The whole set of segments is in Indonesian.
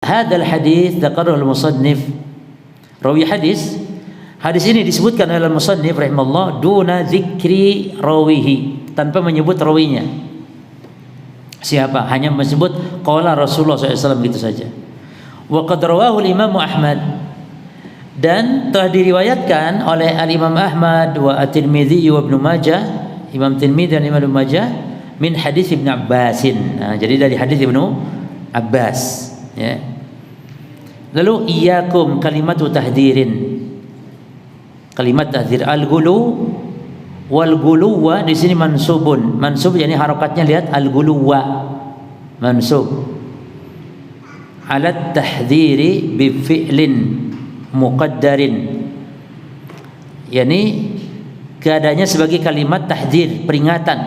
Hadal hadis dzakarahu al-musannif, rawi hadis ini disebutkan oleh al-musannif rahimahullah duna dzikri rawihi, tanpa menyebut rawinya siapa, hanya menyebut qala Rasulullah SAW gitu saja. Wa qad rawahu al-Imam Ahmad, dan telah diriwayatkan oleh al-Imam Ahmad wa at-Tirmidzi wa Ibnu Majah, Imam Tirmidzi dan Imam Ibnu Majah min hadis Ibnu Abbasin. Nah, jadi dari hadis Ibnu Abbas, ya. Lalu iyyakum kalimatu tahdzirin, kalimat tahdzir, al-ghulu wal ghuluwa di sini mansubun, mansub yani harakatnya lihat, al-ghuluwa mansub ala tahdhiri bi fi'lin muqaddarin, yani keadaannya sebagai kalimat tahdzir, peringatan,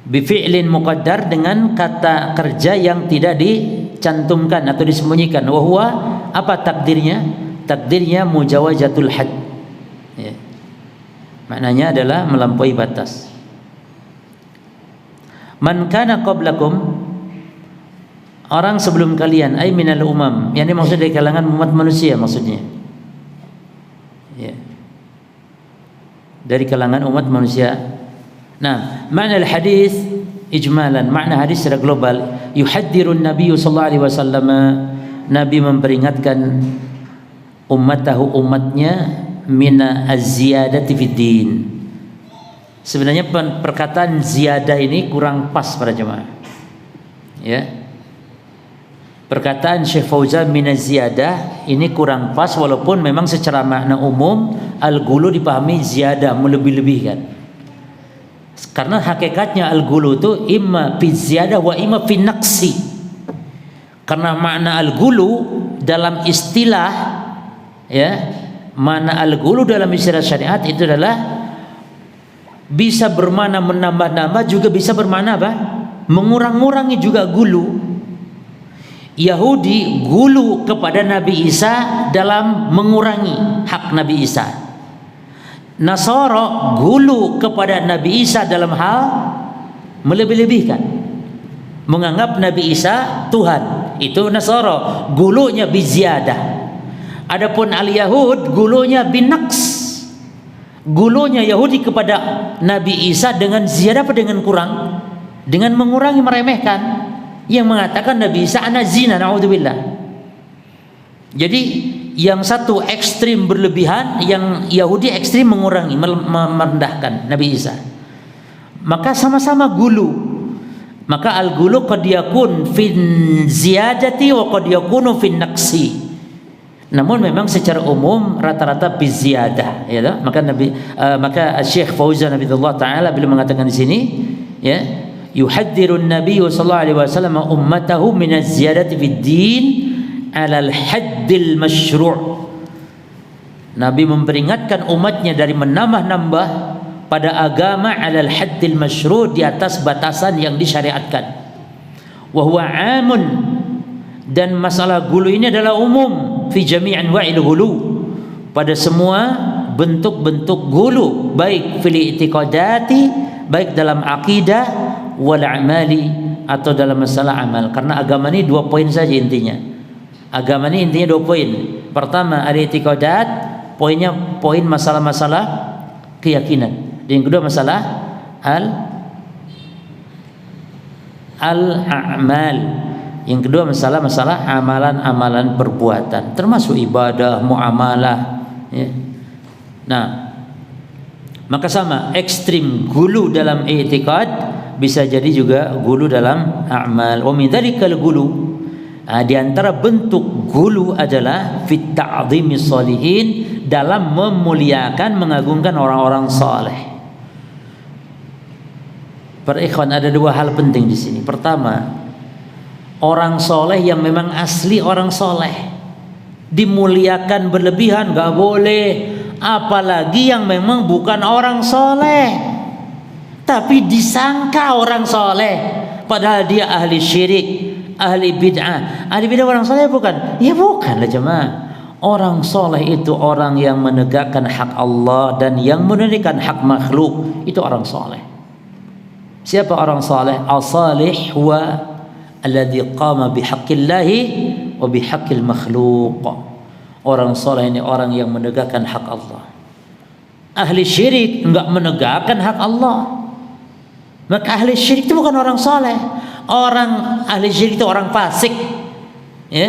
bi fi'lin muqaddar, dengan kata kerja yang tidak dicantumkan atau disembunyikan. Wa huwa, apa takdirnya? Takdirnya mujawazatul had, ya. Maknanya adalah melampaui batas. Man kana qablakum, orang sebelum kalian, ay minal umam, yani maksud dari kalangan umat manusia, maksudnya, ya, dari kalangan umat manusia. Nah, makna al-hadis ijmalan, makna hadis secara global, yuhaddirun Nabi sallallahu alaihi wasallam, Nabi memperingatkan ummatahu, umatnya, mina az-ziyadati fid din. Sebenarnya perkataan ziyadah ini kurang pas pada jemaah, ya. Perkataan Syekh Fauzan min az-ziyadah ini kurang pas, walaupun memang secara makna umum al-ghulu dipahami ziyadah, melebih-lebihkan. Karena hakikatnya al-ghulu itu imma fi ziyadah wa imma fi naqsi. Karena makna al-ghulu dalam istilah, ya, makna al-ghulu dalam istilah syariat itu adalah bisa bermakna menambah-nambah, juga bisa bermakna apa? Mengurang-ngurangi juga gulu. Yahudi gulu kepada Nabi Isa dalam mengurangi hak Nabi Isa. Nasara gulu kepada Nabi Isa dalam hal melebih-lebihkan, menganggap Nabi Isa Tuhan. Itu Nasara, gulunya biziyadah. Adapun al-Yahud gulunya binaqs, gulunya Yahudi kepada Nabi Isa dengan ziyadah, apa dengan kurang, dengan mengurangi, meremehkan, yang mengatakan Nabi Isa anak zina, na'udzubillah. Jadi yang satu ekstrim berlebihan, yang Yahudi ekstrim mengurangi, merendahkan Nabi Isa. Maka sama-sama gulu. Maka al-gulu qad yakun fin ziyadati wa qad yakunu fin naqsi. Namun memang secara umum rata-rata biziyadah, ya. Maka Syekh Fauzan Habibullah taala bila mengatakan di sini, ya, yuhaddirun Nabi sallallahu alaihi wasallam ummatahu min az-ziyadati fid din 'ala al-haddil masyru'. Nabi memperingatkan umatnya dari menambah-nambah pada agama 'ala al-haddil masyru', di atas batasan yang disyariatkan. Wa huwa 'amun, dan masalah gulu ini adalah umum, fi jami' anwa'il ghulu, pada semua bentuk-bentuk gulu, baik fil i'tiqadati, baik dalam akidah, wal amali, atau dalam masalah amal. Karena agama ini 2 poin saja intinya. Agama ini intinya 2 poin. Pertama al-i'tiqadat, poin masalah-masalah keyakinan. Dan yang kedua masalah al-a'mal. Yang kedua masalah amalan-amalan perbuatan, termasuk ibadah, muamalah, ya. Nah, maka sama, ekstrim gulu dalam i'tiqad bisa jadi juga gulu dalam a'mal. Wa min dzalikal gulu, di antara bentuk gulu adalah fit ta'dhimis sholihin, dalam memuliakan, mengagungkan orang-orang saleh. Para ikhwan, ada 2 hal penting di sini. Pertama, orang soleh yang memang asli orang soleh dimuliakan berlebihan gak boleh, apalagi yang memang bukan orang soleh tapi disangka orang soleh, padahal dia ahli syirik, ahli bid'ah. Ahli bid'ah orang soleh bukan? Ya bukan lah jemaah. Orang soleh itu orang yang menegakkan hak Allah dan yang menunaikan hak makhluk, itu orang soleh. Siapa orang soleh? As-salih wa alladzi qama bihaqqillahi wa bihaqqil makhluq. Orang soleh ini orang yang menegakkan hak Allah. Ahli syirik enggak menegakkan hak Allah. Maka ahli syirik itu bukan orang soleh. Orang ahli syirik itu orang fasik, ya,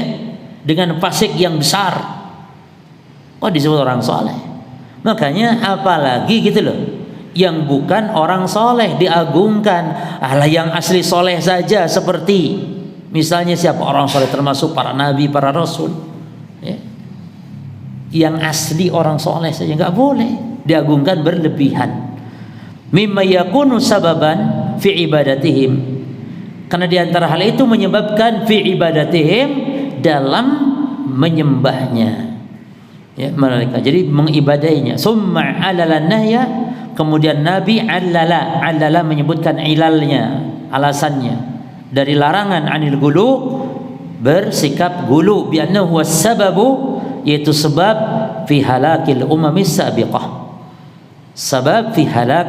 dengan fasik yang besar. Kok disebut orang soleh? Makanya apalagi gitu loh, yang bukan orang soleh diagungkan. Alah, yang asli soleh saja, seperti misalnya siapa orang soleh, termasuk para nabi, para rasul, ya. Yang asli orang soleh saja nggak boleh diagungkan berlebihan. Mimma yakunu sababan fi ibadatihim, karena diantara hal itu menyebabkan fi ibadatihim, dalam menyembahnya, ya, mereka jadi mengibadainya. Summa alala nahya, kemudian Nabi alala menyebutkan ilalnya, alasannya dari larangan anil gulu, bersikap gulu, bi annahu was-sababu, yaitu sebab fi halakil umamis sabiqah, sebab fi halak,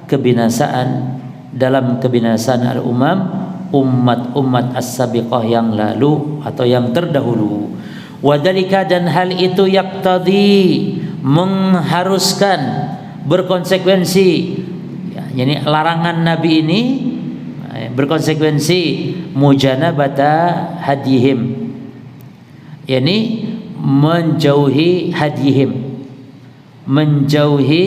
kebinasaan, dalam kebinasaan al-umam, umat-umat as-sabiqah yang lalu atau yang terdahulu. Wadhalika, dan hal itu yaqtadi, mengharuskan, berkonsekuensi, ya, yani larangan Nabi ini berkonsekuensi mujanabata hadihim, yani menjauhi hadihim, menjauhi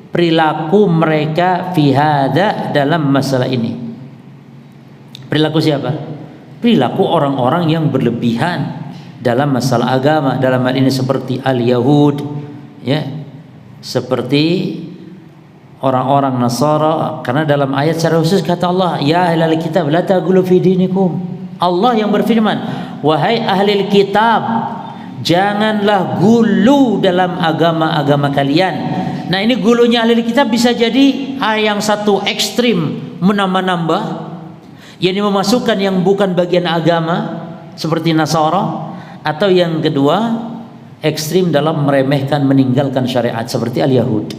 perilaku mereka fi hadza, dalam masalah ini. Perilaku siapa? Perilaku orang-orang yang berlebihan dalam masalah agama, dalam hal ini seperti al-Yahud, ya, seperti orang-orang Nasara. Karena dalam ayat secara khusus kata Allah, ya ahlal kitab la taghlu fi dinikum. Allah yang berfirman, wahai ahli kitab, janganlah gulu dalam agama-agama kalian. Nah, ini gulunya ahli kitab bisa jadi yang satu ekstrim, menambah-nambah, yakni memasukkan yang bukan bagian agama seperti Nasara, atau yang kedua ekstrim dalam meremehkan, meninggalkan syariat seperti al-Yahud.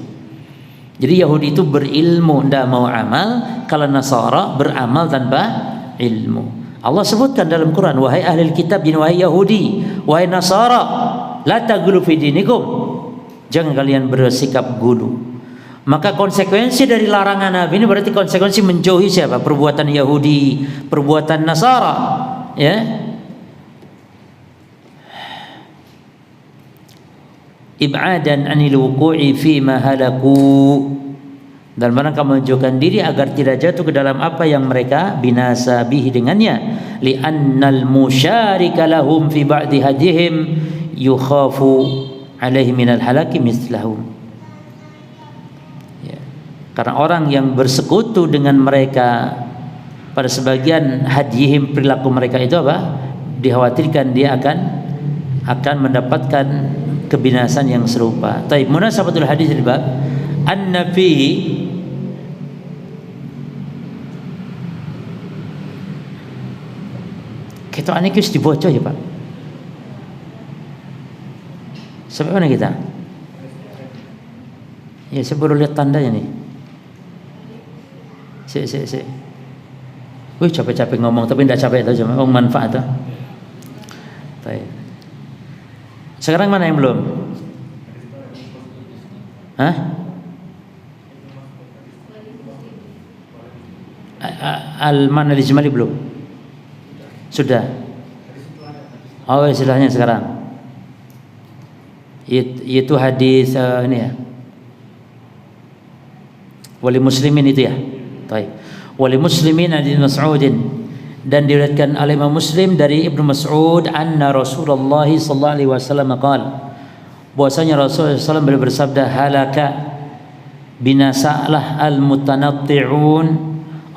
Jadi Yahudi itu berilmu, tidak mau amal. Kalau Nasara beramal tanpa ilmu. Allah sebutkan dalam Quran, wahai ahli kitab, wahai Yahudi, wahai Nasara, la taghlu fi dinikum, jangan kalian bersikap gulu. Maka konsekuensi dari larangan Nabi ini berarti konsekuensi menjauhi siapa? Perbuatan Yahudi, perbuatan Nasara, ya. Ib'adan anil wuqu'i fi ma halaku, dan mereka menjauhkan diri agar tidak jatuh ke dalam apa yang mereka binasa bihi dengannya. Li'annal musyarika lahum fi ba'di hadihim yukhafu alaihi minal halaki mislahum, ya. Karena orang yang bersekutu dengan mereka pada sebagian hadihim, perilaku mereka itu apa? Dikhawatirkan dia akan mendapatkan kebinasan yang serupa. Taib, munasabatul hadis di bab anna fihi kita ini kis dibaca ya Pak. Sampai mana kita? Ya, saya baru lihat tandanya nih. Si. Wih, capek-capek ngomong tapi tidak capek itu, cuma manfaat tuh. Baik. Sekarang mana yang belum? Hah? Al-Ma'na al-Ijmali belum? Sudah. Oh, istilahnya sekarang. Itu hadis ini ya. Wali muslimin itu ya. Baik. Wali muslimin hadis Mas'udin, dan diriwayatkan oleh Imam Muslim dari Ibnu Mas'ud anna Rasulullah sallallahu alaihi wasallam qala, bahwasanya Rasulullah SAW bersabda, halaka, binasalah al-mutanatti'un,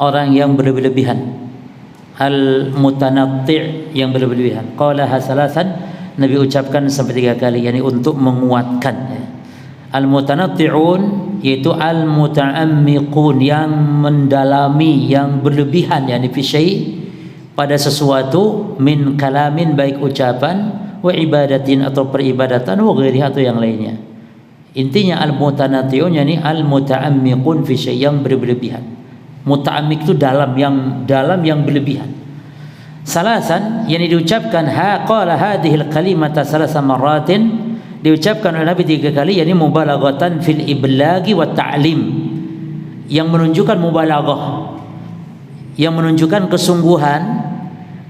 orang yang berlebihan, al-mutanatti' yang berlebihan. Qala hasalasan, Nabi ucapkan sampai 3 kali, yakni untuk menguatkan. Al-mutanatti'un yaitu al-muta'ammiqun, yang mendalami, yang berlebihan, yakni fi syai', pada sesuatu, min kalamin, baik ucapan, wa ibadatin atau peribadatan, wa ghairi atau yang lainnya. Intinya al-mutanatti'un yakni al-muta'ammiqun fi syai', yang berlebihan. Muta'ammiq itu dalam yang berlebihan. Salasan, yang diucapkan qala hadhil kalimata salasa marratin, diucapkan oleh Nabi 3 kali, yakni mubalaghatan fil iblagi wa ta'lim, yang menunjukkan mubalaghah, yang menunjukkan kesungguhan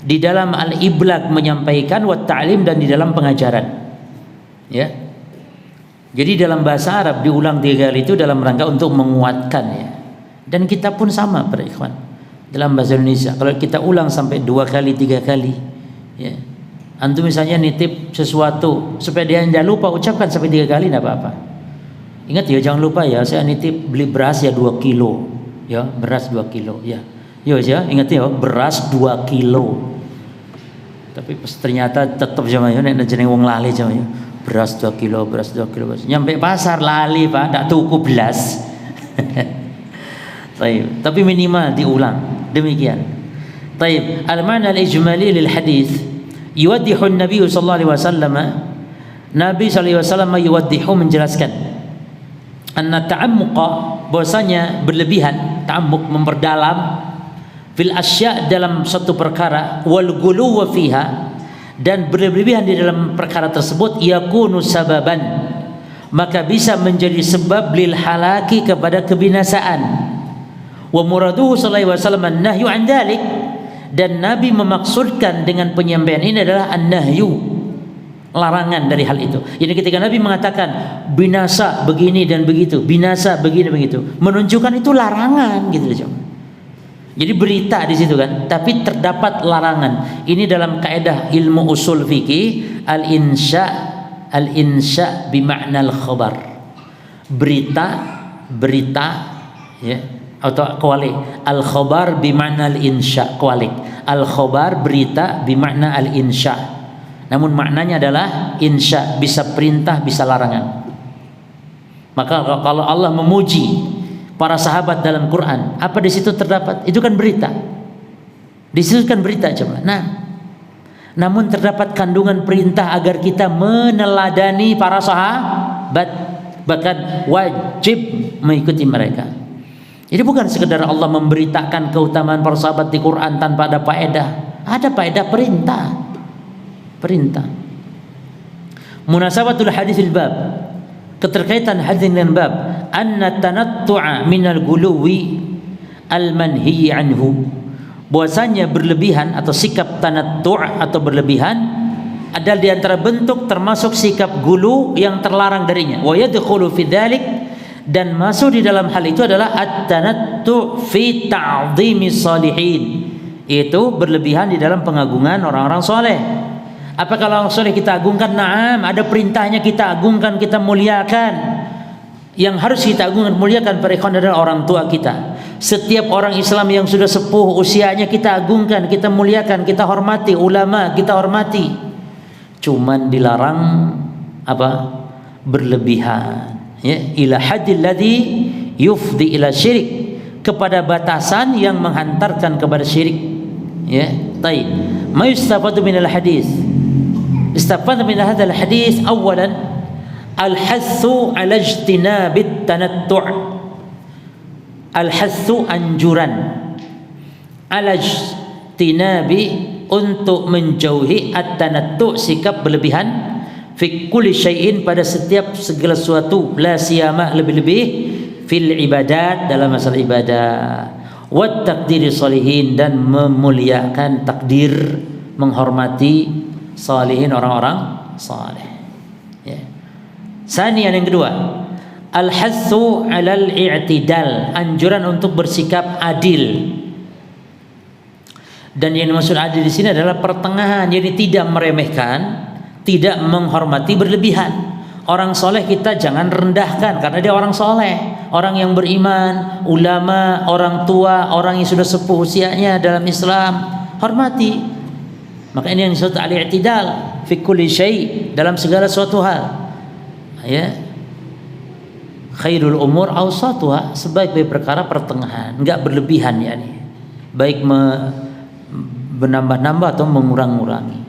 di dalam al-iblag menyampaikan, wa ta'lim, dan di dalam pengajaran. Ya. Jadi dalam bahasa Arab diulang 3 kali itu dalam rangka untuk menguatkan, ya. Dan kita pun sama para ikhwan. Dalam bahasa Indonesia kalau kita ulang sampai 2 kali 3 kali, ya. Antum misalnya nitip sesuatu supaya dia tidak lupa, ucapkan sampai 3 kali, tidak apa-apa. Ingat ya, jangan lupa ya, saya nitip beli beras ya 2 kilo, ya, beras 2 kilo, ya. Yo ya, ingat ya, beras 2 kilo. Tapi pas ternyata tetap sama ya, nek jeneng wong lali sama ya. Beras 2 kilo, beras 2 kilo. Nyampe pasar lali, Pak, tak tuku belas. Tapi minimal diulang. Demikian. Taib. Al-ma'na al-ijmali lil hadis yuwaddihu an-nabi sallallahu alaihi wasallam. Nabi sallallahu alaihi wasallam yuwaddihu, menjelaskan anna ta'ammuqa, bahwasanya berlebihan, ta'ammuq memperdalam, fil asya, dalam satu perkara, wal ghuluw fiha, dan berlebihan di dalam perkara tersebut, yakunu sababan, maka bisa menjadi sebab lil halaki, kepada kebinasaan. Wa muraduhu sallallahu alaihi wasallam an-nahyu an dzalik, dan Nabi memaksudkan dengan penyampaian ini adalah an-nahyu, larangan dari hal itu. Jadi ketika Nabi mengatakan binasa begini dan begitu, binasa begini begitu, menunjukkan itu larangan gitu loh. Jadi berita di situ kan, tapi terdapat larangan. Ini dalam kaidah ilmu usul fikih, al-insya bima'na al-khabar. Berita ya, atau kualik. Al-khabar bima'na al-insya, kualik. Al-khabar berita bima'na al-insya. Namun maknanya adalah insya, bisa perintah, bisa larangan. Maka kalau Allah memuji para sahabat dalam Quran, apa di situ terdapat? Itu kan berita. Di situ kan berita, coba. Nah, namun terdapat kandungan perintah agar kita meneladani para sahabat, bahkan wajib mengikuti mereka. Jadi bukan sekedar Allah memberitakan keutamaan para sahabat di Quran tanpa ada faedah. Ada faedah, perintah. Munasabatul haditsil bab, keterkaitan hadis dengan bab, anna tanattu'a minal guluwi al-manhiyi anhu, bahwasanya berlebihan atau sikap tanattu' atau berlebihan adalah di antara bentuk termasuk sikap gulu yang terlarang darinya. Wa yadkhulu fi dzalik, dan masuk di dalam hal itu adalah at-tanattu' fi ta'dhimi salihin, itu berlebihan di dalam pengagungan orang-orang soleh. Apa kalau orang soleh kita agungkan? Naam, ada perintahnya kita agungkan, kita muliakan. Yang harus kita agungkan, muliakan para ikhwan adalah orang tua kita. Setiap orang Islam yang sudah sepuh usianya kita agungkan, kita muliakan, kita hormati. Ulama kita hormati. Cuman dilarang apa? Berlebihan. Ya, ila haddil ladzi yufdi ila syirik, kepada batasan yang menghantarkan kepada syirik. Ya, baik. Ma yustafadu minal hadis. Istafada min hadzal hadis awalan al-hassu ala ijtinabit tanattu'. Al-hassu, anjuran, ala ijtinabi, untuk menjauhi at-tanattu', sikap berlebihan, fi kulli syai'in, pada setiap segala sesuatu, la siyama, lebih-lebih fil ibadat, dalam masalah ibadah, wa taqdiri salihin, dan memuliakan takdir, menghormati salihin, orang-orang saleh. Ya. Sanian, yang kedua, al-hassu 'alal i'tidal, anjuran untuk bersikap adil. Dan yang dimaksud adil di sini adalah pertengahan, jadi tidak meremehkan, tidak menghormati berlebihan. Orang soleh kita jangan rendahkan karena dia orang soleh, orang yang beriman, ulama, orang tua, orang yang sudah sepuh usianya dalam Islam, hormati. Maka ini yang disebut al-i'tidal fi kulli syai', dalam segala suatu hal. Ya, khairul umur awsatuha, sebaik-baik perkara pertengahan, enggak berlebihan, yakni baik menambah-nambah atau mengurang-urangi.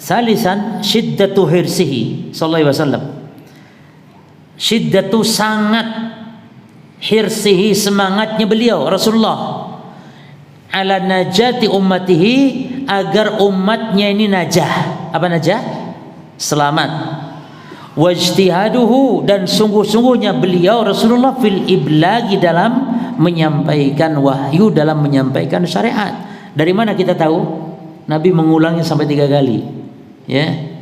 Salisan syiddatu hirsihi sallallahu alaihi wasallam, syiddatu, sangat, hirsihi, semangatnya beliau Rasulullah, ala najati ummatihi, agar umatnya ini najah. Apa najah? Selamat. Wajtihaduhu, dan sungguh-sungguhnya beliau Rasulullah fil iblagi, dalam menyampaikan wahyu, dalam menyampaikan syariat. Dari mana kita tahu? Nabi mengulangnya sampai 3 kali. Ya.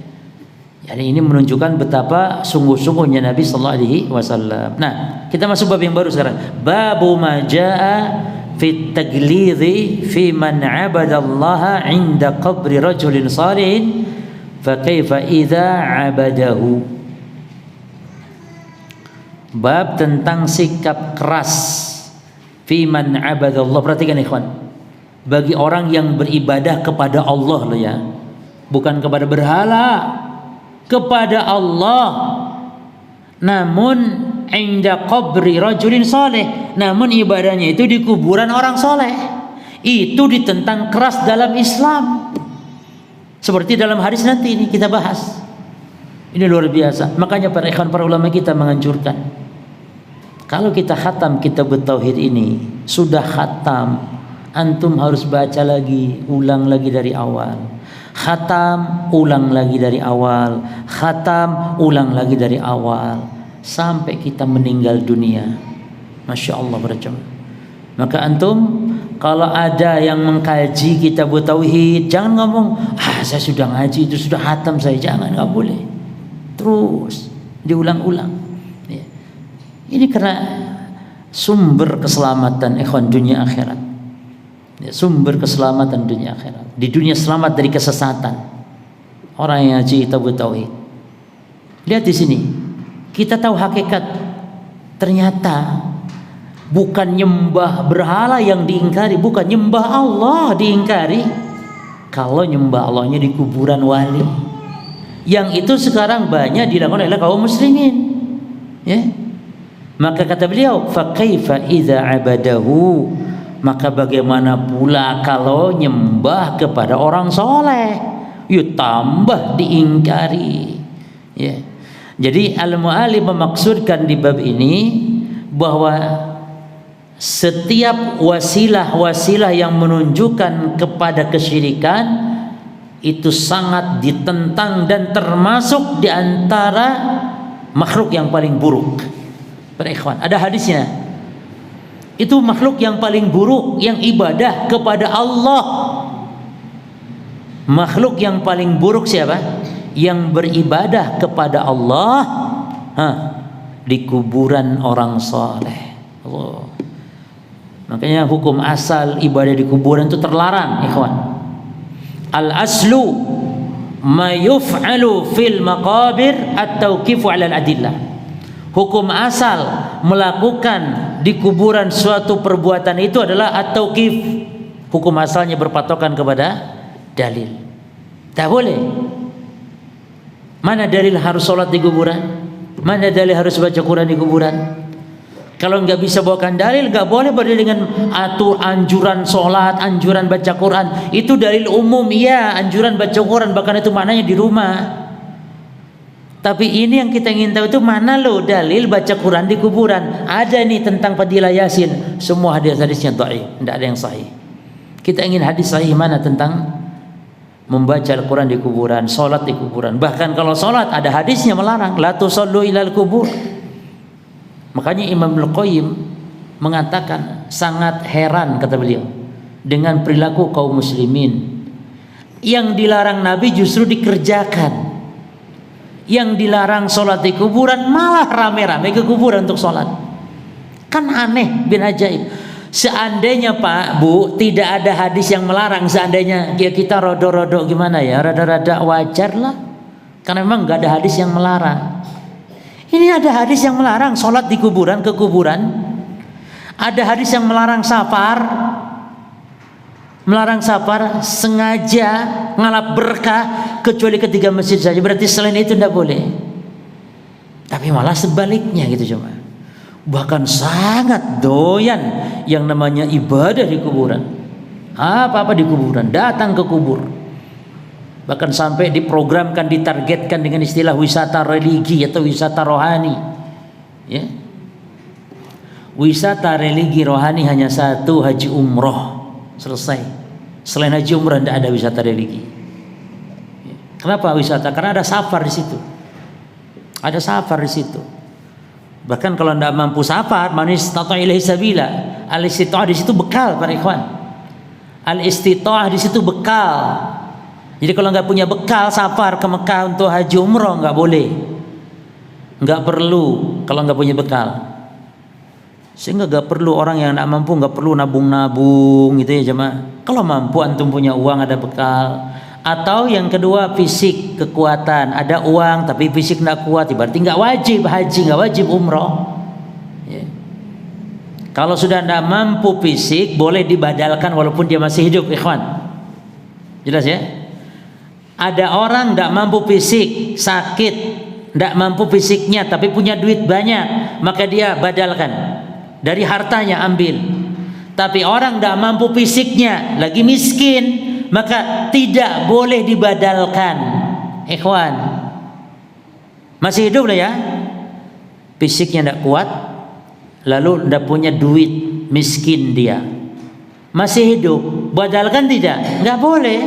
Jadi ini menunjukkan betapa sungguh-sungguhnya Nabi sallallahu alaihi wasallam. Nah, kita masuk bab yang baru sekarang. Babu ma jaa fi taglidhi fi man 'abadallaha 'inda qabri rajulin salihin fa kaifa idza 'abadahu. Bab tentang sikap keras fi man 'abadallah. Perhatikan ikhwan. Bagi orang yang beribadah kepada Allah loh ya. Bukan kepada berhala, kepada Allah. Namun inda qabri rajulin saleh, namun ibadahnya itu di kuburan orang soleh. Itu ditentang keras dalam Islam. Seperti dalam hadis nanti ini kita bahas. Ini luar biasa. Makanya para ikhwan, para ulama kita menganjurkan, kalau kita khatam kitab tauhid ini, sudah khatam, antum harus baca lagi, ulang lagi dari awal. Khatam, ulang lagi dari awal. Khatam, ulang lagi dari awal, sampai kita meninggal dunia. Masya Allah berjamaah. Maka antum kalau ada yang mengkaji kitab tauhid, jangan ngomong, saya sudah ngaji itu, sudah khatam saya. Jangan, nggak boleh. Terus diulang-ulang. Ya. Ini karena sumber keselamatan ikhwan dunia akhirat. Ya, sumber keselamatan dunia akhirat. Di dunia selamat dari kesesatan orang yang ngaji kitab tauhid. Lihat di sini, kita tahu hakikat. Ternyata bukan nyembah berhala yang diingkari, bukan nyembah Allah diingkari. Kalau nyembah Allahnya di kuburan wali, yang itu sekarang banyak dilakukan oleh kaum muslimin. Ya. Maka kata beliau, fa kaifa idza abadahu, maka bagaimana pula kalau nyembah kepada orang soleh, yuk tambah diingkari. Ya. Jadi al-mu'allim memaksudkan di bab ini bahwa setiap wasilah-wasilah yang menunjukkan kepada kesyirikan itu sangat ditentang dan termasuk di antara makhluk yang paling buruk. Para ikhwan, ada hadisnya. Itu makhluk yang paling buruk yang ibadah kepada Allah. Makhluk yang paling buruk siapa? Yang beribadah kepada Allah di kuburan orang saleh. Allah. Makanya hukum asal ibadah di kuburan itu terlarang, ikhwan. Al-aslu ma yuf'alu fil maqabir at-tauqifu 'ala al-adillah. Hukum asal melakukan di kuburan suatu perbuatan itu adalah at-tauqif. Hukum asalnya berpatokan kepada dalil. Tak boleh. Mana dalil harus sholat di kuburan? Mana dalil harus baca Quran di kuburan? Kalau nggak bisa bawakan dalil, nggak boleh berdalil dengan anjuran sholat, anjuran baca Quran. Itu dalil umum, iya, anjuran baca Quran, bahkan itu maknanya di rumah. Tapi ini yang kita ingin tahu itu mana loh dalil baca Quran di kuburan. Ada nih tentang fadilah Yasin, semua hadis-hadisnya dhaif, tidak ada yang sahih. Kita ingin hadis sahih mana tentang membaca Al-Quran di kuburan, sholat di kuburan. Bahkan kalau sholat ada hadisnya melarang, la tusallu ilal kubur. Makanya Imam Al-Qayyim mengatakan sangat heran, kata beliau, dengan perilaku kaum muslimin. Yang dilarang Nabi justru dikerjakan. Yang dilarang sholat di kuburan malah rame-rame ke kuburan untuk sholat. Kan aneh bin ajaib. Seandainya Pak Bu tidak ada hadis yang melarang, seandainya ya kita rodo-rodo gimana ya, rada-rada wajar lah, karena memang nggak ada hadis yang melarang. Ini ada hadis yang melarang sholat di kuburan, ke kuburan. Ada hadis yang melarang safar, sengaja ngalap berkah kecuali ketiga masjid saja. Berarti selain itu tidak boleh. Tapi malah sebaliknya gitu cuma. Bahkan sangat doyan yang namanya ibadah di kuburan. Apa-apa di kuburan, datang ke kubur. Bahkan sampai diprogramkan, ditargetkan dengan istilah wisata religi atau wisata rohani. Ya. Wisata religi rohani hanya satu, haji umroh. Selesai. Selain haji umrah tidak ada wisata religi. Kenapa wisata? Karena ada safar di situ. Ada safar di situ. Bahkan kalau tidak mampu safar, man istata'a ilaihi sabila. Al-istita'ah di situ bekal para ikhwan. Al-istita'ah di situ bekal. Jadi kalau nggak punya bekal safar ke Mekah untuk haji umrah nggak boleh. Nggak perlu kalau nggak punya bekal. Sehingga nggak perlu orang yang nggak mampu nggak perlu nabung-nabung gitu ya jemaah. Kalau mampu antum punya uang ada bekal. Atau yang kedua fisik kekuatan, ada uang tapi fisik nggak kuat, berarti nggak wajib haji, nggak wajib umroh. Ya. Kalau sudah nggak mampu fisik boleh dibadalkan walaupun dia masih hidup, ikhwan. Jelas ya? Ada orang nggak mampu fisik, sakit, nggak mampu fisiknya tapi punya duit banyak, maka dia badalkan. Dari hartanya ambil. Tapi orang tidak mampu fisiknya, lagi miskin, maka tidak boleh dibadalkan. Ikhwan, masih hidup lah ya, fisiknya tidak kuat, lalu tidak punya duit, miskin dia, masih hidup, badalkan tidak? Nggak boleh.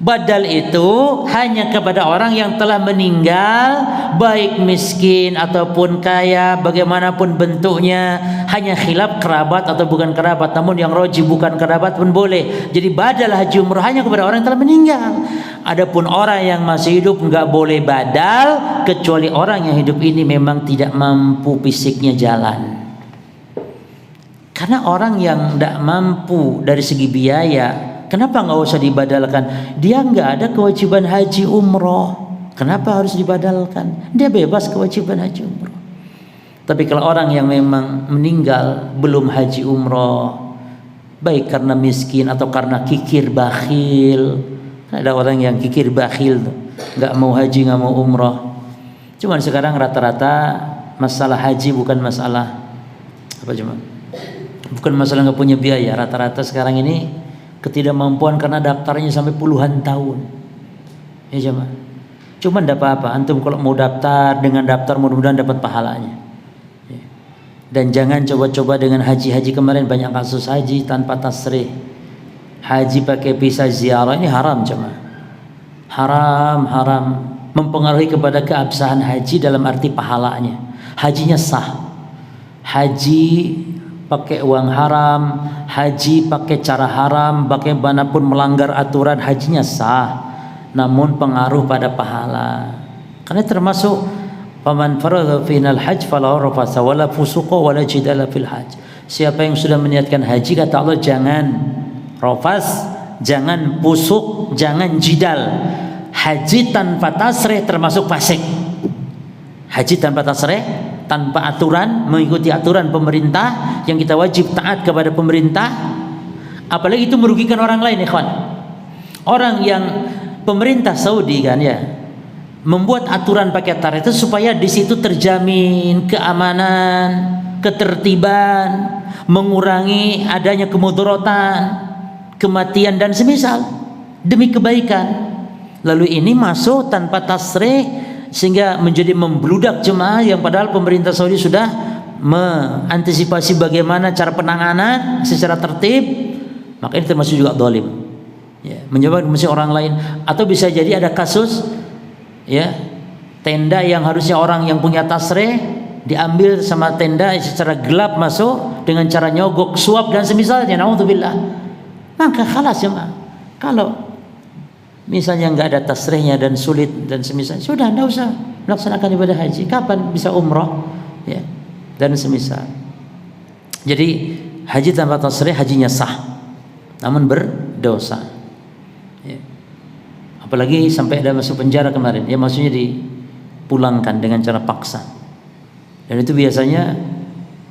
Badal itu hanya kepada orang yang telah meninggal, baik miskin ataupun kaya, bagaimanapun bentuknya. Hanya khilaf kerabat atau bukan kerabat. Namun yang roji bukan kerabat pun boleh. Jadi badal haji umrah hanya kepada orang yang telah meninggal. Adapun orang yang masih hidup nggak boleh badal, kecuali orang yang hidup ini memang tidak mampu fisiknya jalan. Karena orang yang tidak mampu dari segi biaya, kenapa nggak usah dibadalkan? Dia nggak ada kewajiban haji umroh. Kenapa harus dibadalkan? Dia bebas kewajiban haji umroh. Tapi kalau orang yang memang meninggal belum haji umroh, baik karena miskin atau karena kikir bakhil. Ada orang yang kikir bakhil, nggak mau haji, nggak mau umroh. Cuman sekarang rata-rata masalah haji bukan masalah apa cuma, bukan masalah nggak punya biaya. Rata-rata sekarang ini ketidakmampuan karena daftarnya sampai puluhan tahun. Ya jemaah. Cuman tidak apa-apa. Antum kalau mau daftar, dengan daftar mudah-mudahan dapat pahalanya. Ya. Dan jangan coba-coba dengan haji-haji kemarin banyak kasus haji tanpa tasrih. Haji pakai visa ziarah ini haram jemaah. Haram. Mempengaruhi kepada keabsahan haji dalam arti pahalanya. Hajinya sah. Haji pakai uang haram, haji pakai cara haram, bagaimanapun melanggar aturan, hajinya sah, namun pengaruh pada pahala. Karena termasuk faman faradha final hajj fala rafasa wala fusuqa wala jidala fil hajj. Siapa yang sudah meniatkan haji, kata Allah, jangan rafas, jangan pusuk, jangan jidal. Haji tanpa tasrih termasuk fasik. Haji tanpa tasrih, tanpa aturan, mengikuti aturan pemerintah yang kita wajib taat kepada pemerintah, apalagi itu merugikan orang lain, ikhwan. Orang yang pemerintah Saudi kan ya membuat aturan pakai tarikh itu supaya di situ terjamin keamanan, ketertiban, mengurangi adanya kemudaratan, kematian dan semisal demi kebaikan. Lalu ini masuk tanpa tasrih sehingga menjadi membludak jemaah yang padahal pemerintah Saudi sudah mengantisipasi bagaimana cara penanganan secara tertib, maka ini termasuk juga zalim. Ya, mencoba mesti orang lain, atau bisa jadi ada kasus ya tenda yang harusnya orang yang punya tasrih diambil sama tenda secara gelap masuk dengan cara nyogok, suap dan semisalnya, naudzubillah. Maka khalas jemaah. Kalau misalnya nggak ada tasrihnya dan sulit dan semisal, sudah tidak usah melaksanakan ibadah haji. Kapan bisa umroh ya dan semisal. Jadi haji tanpa tasrih hajinya sah, namun berdosa ya. Apalagi sampai ada masuk penjara kemarin ya, maksudnya dipulangkan dengan cara paksa. Dan itu biasanya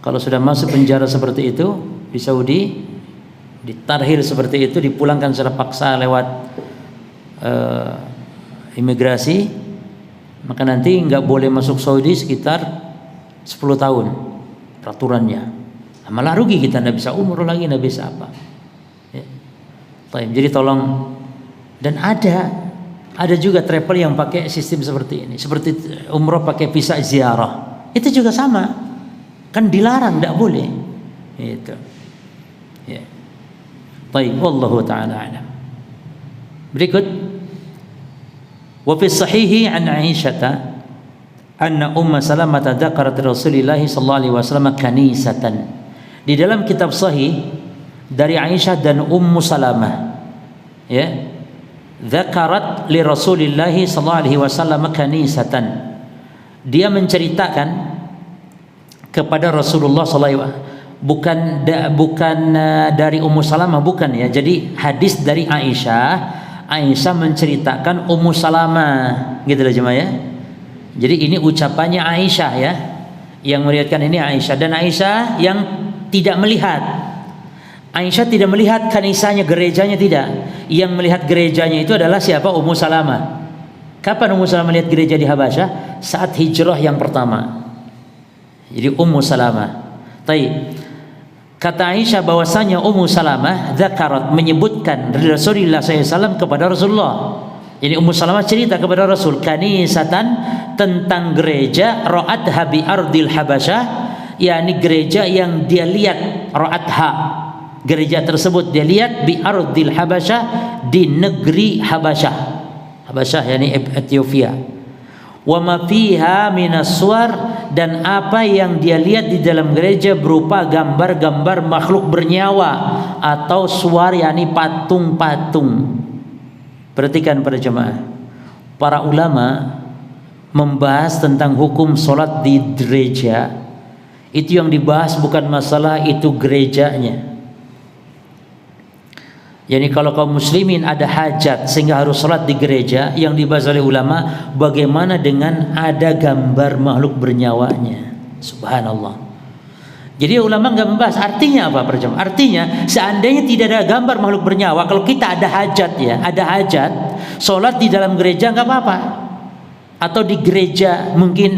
kalau sudah masuk penjara seperti itu di Saudi, ditarhil seperti itu, dipulangkan secara paksa lewat imigrasi, maka nanti nggak boleh masuk Saudi sekitar 10 tahun peraturannya. Malah rugi kita, nggak bisa umroh lagi, nggak bisa apa ya. Jadi tolong. Dan ada juga travel yang pakai sistem seperti ini, seperti umroh pakai visa ziarah, itu juga sama kan, dilarang, nggak boleh itu ya. Baik, wallahu taala alam. Berikut, wa fi sahihi an Aisyah anna Salamah dzakarat Rasulillah sallallahu alaihi wasallam kanisatan. Di dalam kitab sahih dari Aisyah dan Salamah, ya, dzakarat li Rasulillah sallallahu alaihi wasallam kanisatan. Dia menceritakan kepada Rasulullah sallallahu alaihi wasallam, bukan dari Salamah, bukan ya. Jadi hadis dari Aisyah menceritakan Salamah, gitu loh jemaah ya. Jadi ini ucapannya Aisyah ya, yang meriwayatkan ini Aisyah, dan Aisyah yang tidak melihat. Aisyah tidak melihat kanisanya, gerejanya tidak. Yang melihat gerejanya itu adalah siapa? Salamah. Kapan Salamah melihat gereja di Habasyah? Saat hijrah yang pertama. Jadi Salamah. Taib. Kata Aisyah bahwasanya Salamah dzakarat, menyebutkan dari Rasulullah SAW kepada Rasulullah. Jadi Salamah cerita kepada Rasul kanisatan, tentang gereja ra'atha bi ardil Habasyah, yakni gereja yang dia lihat, ra'atha, gereja tersebut dia lihat bi ardil Habasyah, di negeri Habasyah. Habasyah yakni Ethiopia. Wa ma fiha minas suwar, dan apa yang dia lihat di dalam gereja berupa gambar-gambar makhluk bernyawa atau suwar yakni patung-patung. Perhatikan para jemaah, para ulama membahas tentang hukum sholat di gereja. Itu yang dibahas bukan masalah itu gerejanya. Yani kalau kaum muslimin ada hajat sehingga harus sholat di gereja, yang dibahas oleh ulama bagaimana dengan ada gambar makhluk bernyawanya. Subhanallah. Jadi ulama nggak membahas artinya apa, perjam. Artinya seandainya tidak ada gambar makhluk bernyawa, kalau kita ada hajat ya, ada hajat, sholat di dalam gereja nggak apa-apa, atau di gereja mungkin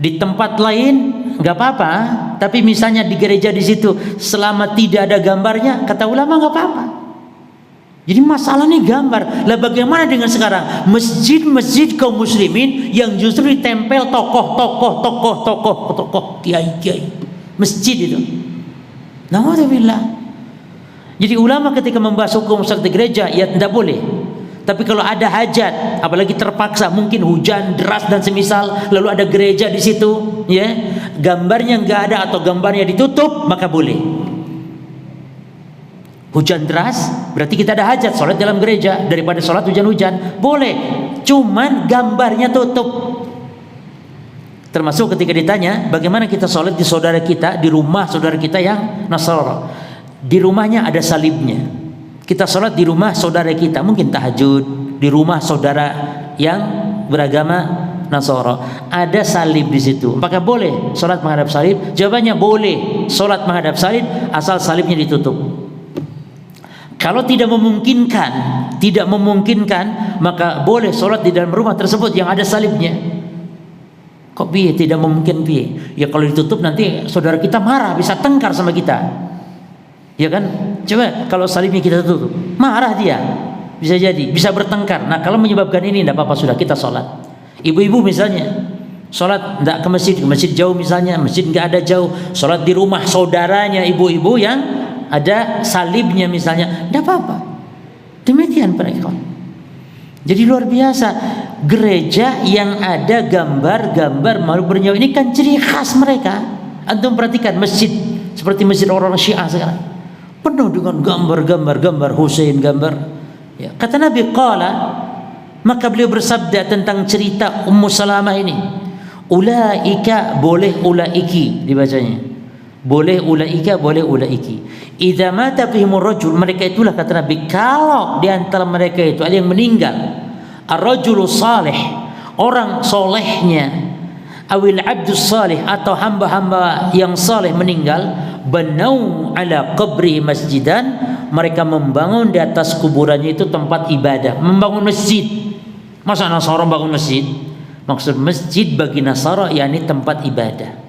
di tempat lain nggak apa-apa, tapi misalnya di gereja di situ selama tidak ada gambarnya, kata ulama nggak apa-apa. Jadi masalahnya gambar. Lah bagaimana dengan sekarang masjid-masjid kaum muslimin yang justru ditempel tokoh kiai masjid itu. Nauzubillah. Jadi ulama ketika membahas hukum sholat di gereja ya tidak boleh. Tapi kalau ada hajat, apalagi terpaksa, mungkin hujan deras dan semisal, lalu ada gereja di situ, ya, gambarnya nggak ada atau gambarnya ditutup, maka boleh. Hujan deras, berarti kita ada hajat sholat dalam gereja daripada sholat hujan-hujan, boleh. Cuman gambarnya tutup. Termasuk ketika ditanya bagaimana kita sholat di saudara kita, di rumah saudara kita yang Nasara, di rumahnya ada salibnya. Kita sholat di rumah saudara kita, mungkin tahajud di rumah saudara yang beragama Nasara, ada salib di situ, maka boleh sholat menghadap salib? Jawabannya boleh sholat menghadap salib asal salibnya ditutup. Kalau tidak memungkinkan, maka boleh sholat di dalam rumah tersebut yang ada salibnya. Kok biye tidak memungkinkan biye? Ya kalau ditutup nanti saudara kita marah, bisa tengkar sama kita. Ya kan? Coba kalau salibnya kita tutup, marah dia. Bisa jadi, bisa bertengkar. Nah, kalau menyebabkan ini tidak apa-apa, sudah kita sholat. Ibu-ibu misalnya sholat tidak ke masjid jauh misalnya, masjid nggak ada jauh, sholat di rumah saudaranya ibu-ibu yang ada salibnya misalnya, tidak apa-apa. Demikian para ikhwan. Jadi luar biasa, gereja yang ada gambar-gambar makhluk bernyawa ini kan ciri khas mereka. Antum perhatikan masjid seperti masjid orang Syiah sekarang, penuh dengan gambar Husain, gambar. Ya, kata Nabi qala, maka beliau bersabda tentang cerita Salamah ini, ulaika, boleh ulaiki dibacanya. Boleh ulaiki. Idza mata fihimur rajul, mereka itulah kata Nabi, kalau di antara mereka itu ada yang meninggal, ar-rajulu salih, orang solehnya, awil abdus salih, atau hamba-hamba yang saleh meninggal, banau ala qabri masjidan, mereka membangun di atas kuburannya itu tempat ibadah, membangun masjid. Masa Nasara bangun masjid? Maksud masjid bagi Nasara yakni tempat ibadah.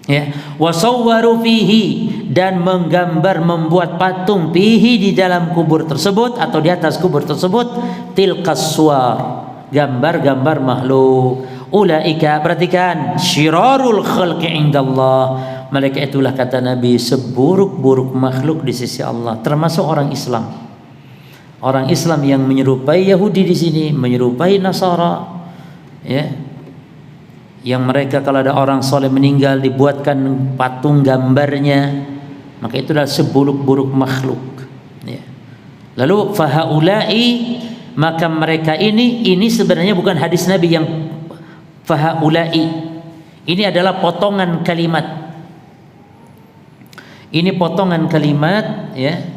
Ya, wasawwaru fihi, dan menggambar, membuat patung fihi, di dalam kubur tersebut atau di atas kubur tersebut, tilkas suwar, gambar-gambar makhluk. Ulaika, perhatikan, syirarul khalqi indallah, mereka itulah kata Nabi seburuk-buruk makhluk di sisi Allah, termasuk orang Islam. Orang Islam yang menyerupai Yahudi di sini, menyerupai Nasara, ya. Yang mereka kalau ada orang soleh meninggal dibuatkan patung gambarnya, maka itu adalah seburuk-buruk makhluk. Ya. Lalu fahaulai, maka mereka ini sebenarnya bukan hadis Nabi yang fahaulai. Ini adalah potongan kalimat. Ini potongan kalimat, ya.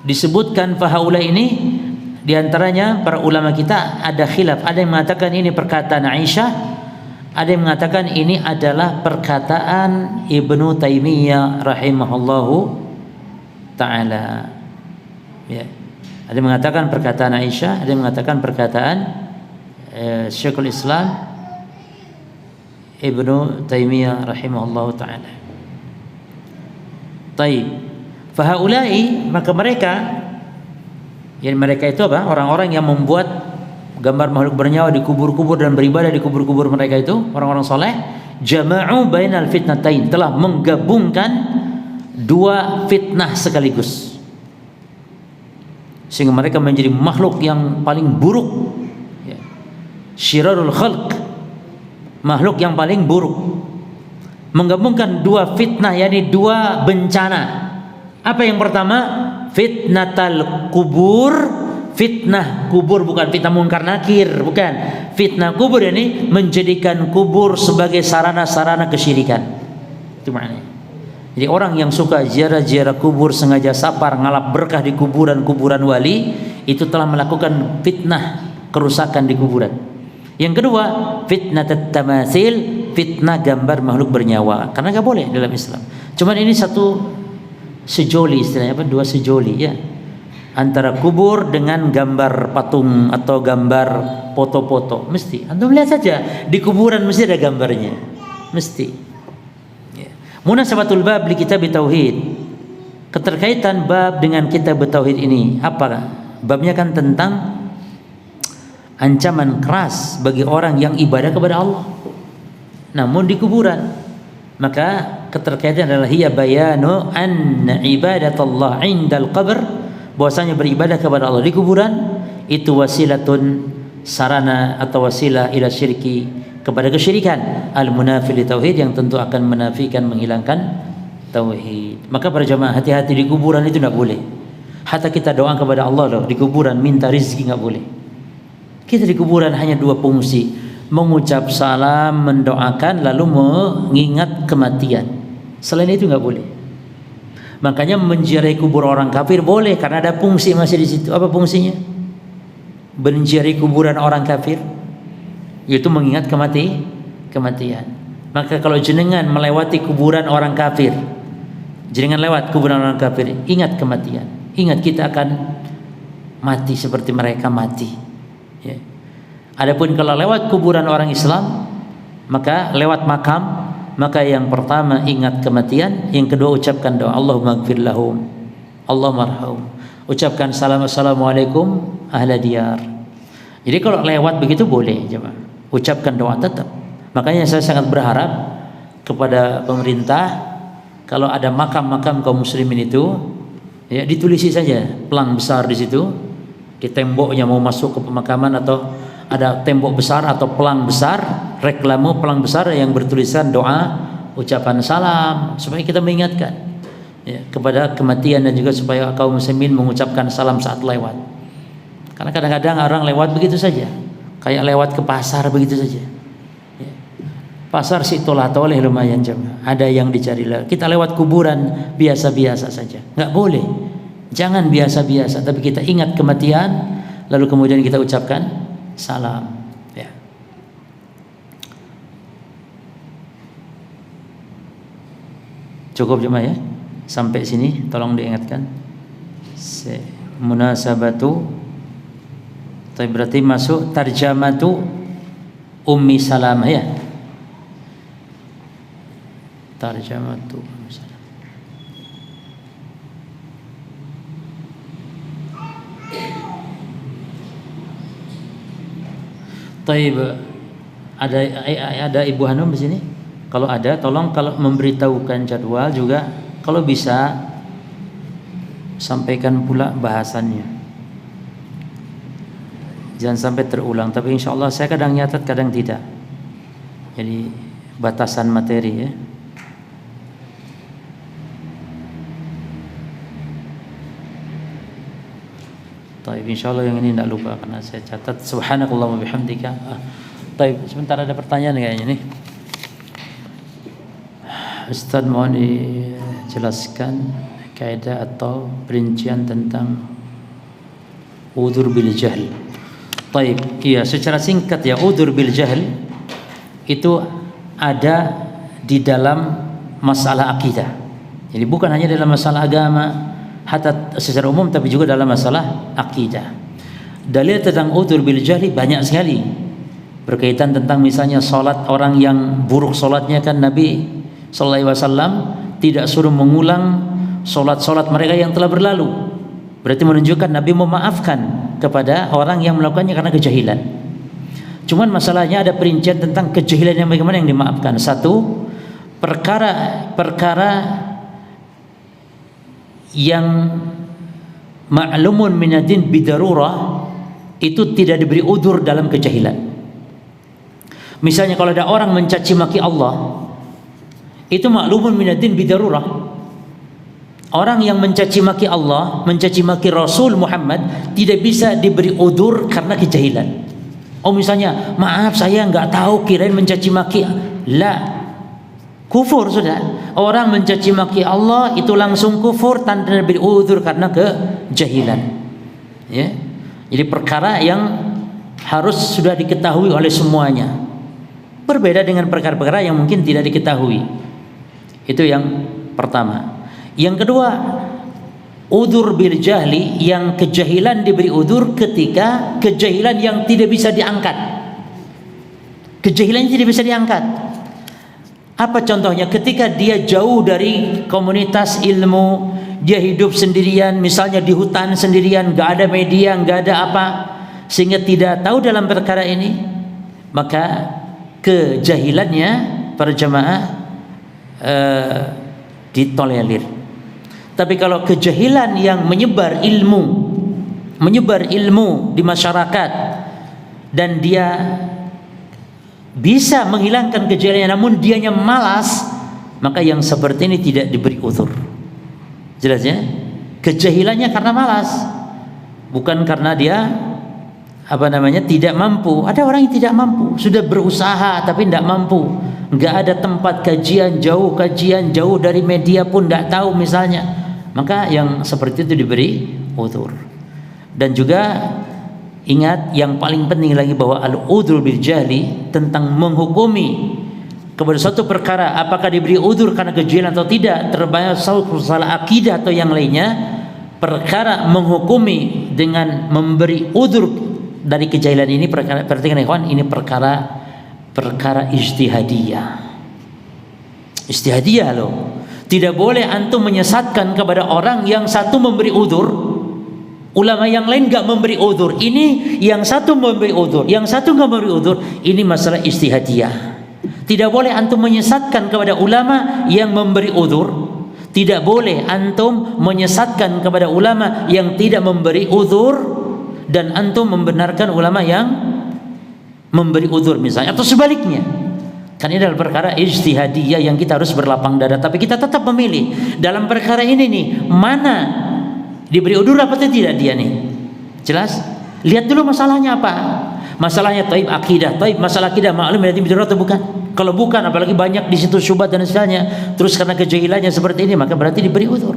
Disebutkan fahaula ini diantaranya para ulama kita ada khilaf. Ada yang mengatakan ini perkataan Aisyah, ada yang mengatakan ini adalah perkataan Ibnu Taimiyah rahimahullahu taala. Ya. Ada yang mengatakan perkataan Aisyah, ada yang mengatakan perkataan Syekhul Islam Ibnu Taimiyah rahimahullahu taala. Taib. Fahaulai, maka mereka, yang mereka itu apa? Orang-orang yang membuat gambar makhluk bernyawa di kubur-kubur dan beribadah di kubur-kubur mereka itu, orang-orang soleh, jama'u bainal fitnatain, telah menggabungkan dua fitnah sekaligus, sehingga mereka menjadi makhluk yang paling buruk, ya. Syirarul khalq, makhluk yang paling buruk. Menggabungkan dua fitnah, yakni dua bencana. Apa yang pertama? Fitnatal kubur, fitnah kubur, bukan fitnah munkar nakir, bukan. Fitnah kubur ini menjadikan kubur sebagai sarana-sarana kesyirikan. Itu maknanya. Jadi orang yang suka ziarah-ziarah kubur, sengaja sapar ngalap berkah di kuburan-kuburan wali, itu telah melakukan fitnah kerusakan di kuburan. Yang kedua, fitnat tamasil, fitnah gambar makhluk bernyawa. Karena enggak boleh dalam Islam. Cuman ini satu sejoli, istilahnya apa? Dua sejoli, ya. Antara kubur dengan gambar patung atau gambar foto-foto. Mesti antum lihat saja di kuburan mesti ada gambarnya. Mesti. Ya. Munasabatul bab li kitab tauhid. Keterkaitan bab dengan kitab tauhid ini apa? Babnya kan tentang ancaman keras bagi orang yang ibadah kepada Allah namun di kuburan. Maka keterkaitan adalah hiya bayanu anna ibadatullah indal qabr, bahwasanya beribadah kepada Allah di kuburan itu wasilatun, sarana atau wasilah ila syirki, kepada kesyirikan, al munafil tauhid, yang tentu akan menafikan, menghilangkan tauhid. Maka para jamaah hati-hati di kuburan itu tidak boleh. Hatta kita doa kepada Allah loh di kuburan minta rizki nggak boleh. Kita di kuburan hanya dua fungsi, mengucap salam, mendoakan, lalu mengingat kematian. Selain itu nggak boleh. Makanya menziarahi kubur orang kafir boleh karena ada fungsi masih di situ. Apa fungsinya? Menziarahi kuburan orang kafir, yaitu mengingat kematian. Maka kalau jenengan melewati kuburan orang kafir, jenengan lewat kuburan orang kafir, ingat kematian. Ingat kita akan mati seperti mereka mati. Ya. Adapun kalau lewat kuburan orang Islam, maka lewat makam, maka yang pertama ingat kematian, yang kedua ucapkan doa Allahumma ighfir lahum, Allahumma arham. Ucapkan salam assalamualaikum ahla diyar. Jadi kalau lewat begitu boleh, jemaah. Ucapkan doa tetap. Makanya saya sangat berharap kepada pemerintah kalau ada makam-makam kaum muslimin itu, ya ditulisi saja pelang besar di situ, di temboknya mau masuk ke pemakaman atau ada tembok besar atau pelang besar, reklame pelang besar yang bertulisan doa, ucapan salam, supaya kita mengingatkan, ya, kepada kematian, dan juga supaya kaum muslimin mengucapkan salam saat lewat. Karena kadang-kadang orang lewat begitu saja, kayak lewat ke pasar begitu saja. Ya. Pasar si tolah-toleh lumayan jemaah, ada yang dicari lagi. Kita lewat kuburan biasa-biasa saja, nggak boleh. Jangan biasa-biasa, tapi kita ingat kematian, lalu kemudian kita ucapkan salam, ya. Cukup jemaah ya. Sampai sini tolong diingatkan. Munasabatu. Tapi berarti masuk tarjamatu Ummi Salamah ya. Tarjamatu Ummi Salamah. Taib, ada Ibu Hanum di sini? Kalau ada, tolong kalau memberitahukan jadwal juga, kalau bisa sampaikan pula bahasannya. Jangan sampai terulang. Tapi insya Allah saya kadang nyatat, kadang tidak. Jadi batasan materi ya. Taib, insya Allah yang ini tidak lupa karena saya catat. Subhanakallah wa bihamdika. Taib, sebentar ada pertanyaan kayaknya nih. Ustaz, mohon dijelaskan kaidah atau perincian tentang udzur bil jahl. Taib, iya secara singkat ya, udzur bil jahl itu ada di dalam masalah akidah. Jadi bukan hanya dalam masalah agama hatta secara umum, tapi juga dalam masalah akidah. Dalil tentang udzur bil jahli banyak sekali. Berkaitan tentang misalnya salat, orang yang buruk salatnya kan Nabi sallallahu alaihi wasallam tidak suruh mengulang salat-salat mereka yang telah berlalu. Berarti menunjukkan Nabi memaafkan kepada orang yang melakukannya karena kejahilan. Cuman masalahnya ada perincian tentang kejahilan yang bagaimana yang dimaafkan. Satu, perkara yang ma'lumun minadin bidarurah itu tidak diberi udzur dalam kejahilan. Misalnya kalau ada orang mencaci maki Allah, itu ma'lumun minadin bidarurah. Orang yang mencaci maki Allah, mencaci maki Rasul Muhammad tidak bisa diberi udzur karena kejahilan. Oh misalnya, maaf saya nggak tahu, kirain mencaci maki. La, kufur sudah. Orang mencaci maki Allah itu langsung kufur tanpa diberi udzur karena kejahilan. Ya. Jadi perkara yang harus sudah diketahui oleh semuanya. Berbeda dengan perkara-perkara yang mungkin tidak diketahui. Itu yang pertama. Yang kedua, udzur bil jahli, yang kejahilan diberi udzur ketika kejahilan yang tidak bisa diangkat. Kejahilan tidak bisa diangkat. Apa contohnya? Ketika dia jauh dari komunitas ilmu, dia hidup sendirian, misalnya di hutan sendirian, gak ada media, gak ada apa, sehingga tidak tahu dalam perkara ini, maka kejahilannya para jamaah ditolerir. Tapi kalau kejahilan yang menyebar ilmu di masyarakat dan dia bisa menghilangkan kejahilannya namun dianya malas, maka yang seperti ini tidak diberi udzur. Jelas ya? Kejahilannya karena malas, bukan karena dia tidak mampu. Ada orang yang tidak mampu, sudah berusaha tapi tidak mampu. Enggak ada tempat kajian jauh dari media pun tidak tahu misalnya, maka yang seperti itu diberi udzur. Dan juga ingat yang paling penting lagi bahwa al-udzur bil jahli tentang menghukumi kepada suatu perkara apakah diberi udzur karena kejahilan atau tidak, termasuk masalah akidah atau yang lainnya. Perkara menghukumi dengan memberi udzur dari kejahilan ini, perhatikan ikhwan, ini perkara ijtihadiyah loh. Tidak boleh antum menyesatkan kepada orang yang satu memberi udzur, ulama yang lain enggak memberi udzur. Ini yang satu memberi udzur, yang satu enggak memberi udzur. Ini masalah ijtihadiyah. Tidak boleh antum menyesatkan kepada ulama yang memberi udzur. Tidak boleh antum menyesatkan kepada ulama yang tidak memberi udzur dan antum membenarkan ulama yang memberi udzur misalnya, atau sebaliknya. Kan ini adalah perkara ijtihadiyah yang kita harus berlapang dada, tapi kita tetap memilih dalam perkara ini nih, mana diberi udzur apa tidak dia nih. Jelas? Lihat dulu masalahnya apa. Masalahnya taib akidah, taib masalah akidah maklum ya bidarurah atau bukan? Kalau bukan, apalagi banyak di situ syubhat dan sebagainya, terus karena kejahilannya seperti ini, maka berarti diberi udzur.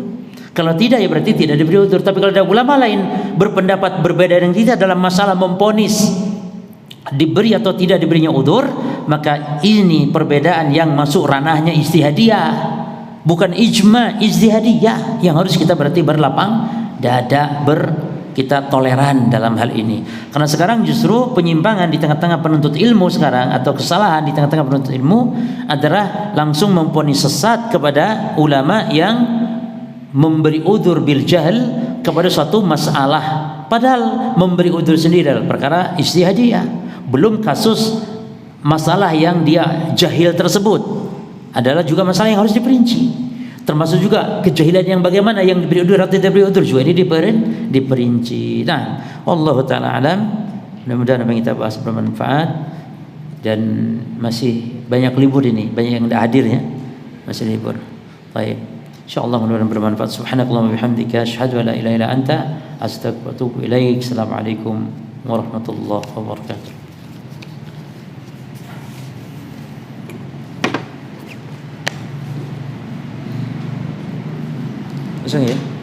Kalau tidak, ya berarti tidak diberi udzur. Tapi kalau ada ulama lain berpendapat berbeda dengan kita dalam masalah memponis diberi atau tidak diberinya udzur, maka ini perbedaan yang masuk ranahnya ijtihadiyah, bukan ijma, ijtihadiyah yang harus kita berarti berlapang dada, kita toleran dalam hal ini. Karena sekarang justru penyimpangan di tengah-tengah penuntut ilmu sekarang, atau kesalahan di tengah-tengah penuntut ilmu adalah langsung memponis sesat kepada ulama yang memberi udzur bil jahl kepada suatu masalah, padahal memberi udzur sendiri adalah perkara ijtihadiyah. Belum kasus masalah yang dia jahil tersebut, adalah juga masalah yang harus diperinci. Termasuk juga kejahilan yang bagaimana, yang diberi udur atau tidak diberi udur juga ini diperinci. Nah, Allah taala alam. Mudah-mudahan apa yang kita bahas bermanfaat, dan masih banyak libur ini, banyak yang tidak hadir ya, masih libur. Baik, insyaallah mudah-mudahan bermanfaat. Subhanakallahumma bihamdika asyhadu an la ilaha illa anta astaghfiruka wa atubu ilaik. Assalamualaikum warahmatullahi wabarakatuh. Langsung ya.